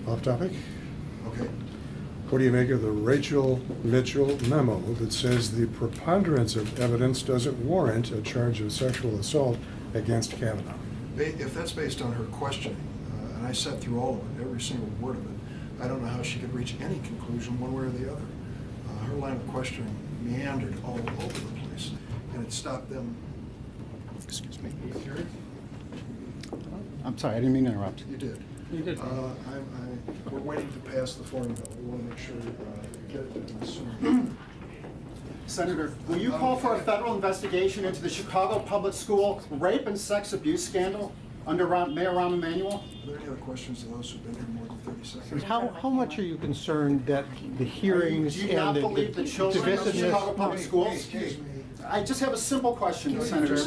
Off topic. Okay. What do you make of the Rachel Mitchell memo that says the preponderance of evidence doesn't warrant a charge of sexual assault against Kavanaugh? If that's based on her questioning, and I sat through all of it, every single word of it, I don't know how she could reach any conclusion one way or the other. Her line of questioning meandered all over the place, and it stopped them. Excuse me. I'm sorry, I didn't mean to interrupt. You did. You did. We're waiting to pass the farm bill. We want to make sure we get it done soon. Senator, will you call for a federal investigation into the Chicago public school rape and sex abuse scandal under Mayor Rahm Emanuel? Are there any other questions to those who've been here more than 30 seconds? How much are you concerned that the hearings Do you not and believe the children of Chicago public schools? Excuse me. I just have a simple question, Senator.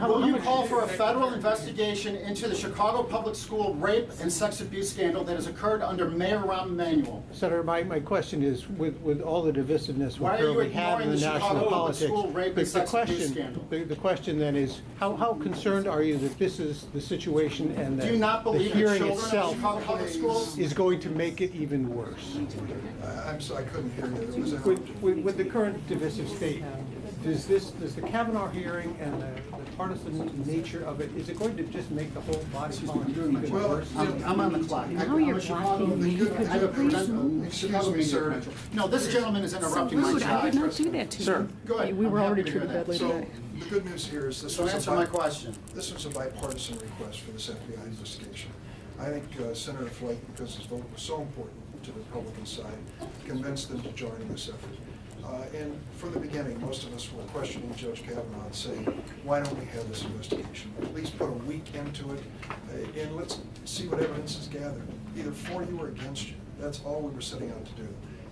Will you call for a federal investigation into the Chicago public school rape and sex abuse scandal that has occurred under Mayor Rahm Emanuel? Senator, my question is, with all the divisiveness we Why are you currently have in ignoring the the national Chicago public politics, school rape and sex abuse scandal? the question then is, how concerned are you that this is the situation and Do you not that the believe the hearing children of itself Chicago public schools? is going to make it even worse? I'm sorry, I couldn't hear you. There was a With the current divisive state, does the Kavanaugh hearing and the partisan nature of it, is it going to just make the whole body politic even Well, worse? I'm on the clock. Now you're blocking me. Could you please? Chicago media sir. credential. No, this gentleman is So interrupting my rude, I would job. not do that to you. Sir, go ahead. We were I'm already happy to hear treated that. badly So today. the good news here is this So was answer my question. This was a bipartisan request for this FBI investigation. I think Senator Flake, because his vote was so important to the Republican side, convinced them to join in this effort. And from the beginning, most of us were questioning Judge Kavanaugh and saying, why don't we have this investigation? At least put a week into it, and let's see what evidence is gathered, either for you or against you. That's all we were setting out to do.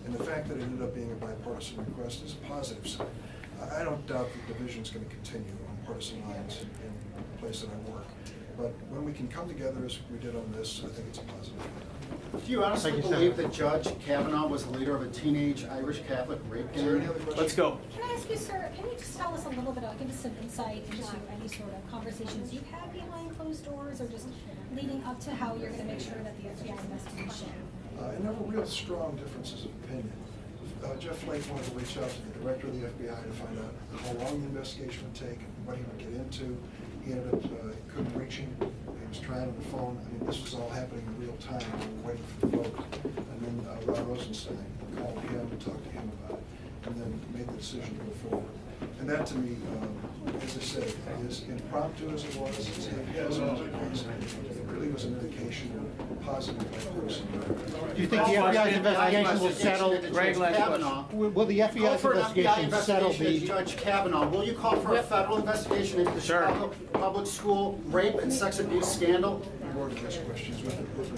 And the fact that it ended up being a bipartisan request is a positive sign. I don't doubt that division is going to continue on partisan lines in the place that I work. But when we can come together as we did on this, I think it's a positive thing. Do you honestly Thank you, believe Senator. that Judge Kavanaugh was the leader of a teenage Irish Catholic rape Is there any gang? other questions? Let's go. Can I ask you, sir, can you just tell us a little bit, give us some insight into any sort of conversations you've had behind closed doors or just leading up to how you're going to make sure that the FBI investigation? And there were real strong differences of opinion. Jeff Flake wanted to reach out to the director of the FBI to find out how long the investigation would take and what he would get into. He ended up, couldn't reach him. He was trying on the phone. I mean, this was all happening in real time. We were waiting for the vote. And then Rod Rosenstein called him and talked to him about it, and then made the decision to go forward. And that, to me, as I said, as impromptu as it was, as heavy as it was, it really was an indication of positive bipartisan. Do you think the FBI's investigation will settle? Into Greg, Judge last Kavanaugh. Will the Call FBI's for an FBI investigation settle investigation into the? Judge Kavanaugh. Will you call for a federal investigation into the Sure. Chicago public school rape and sex abuse scandal? We've already asked questions.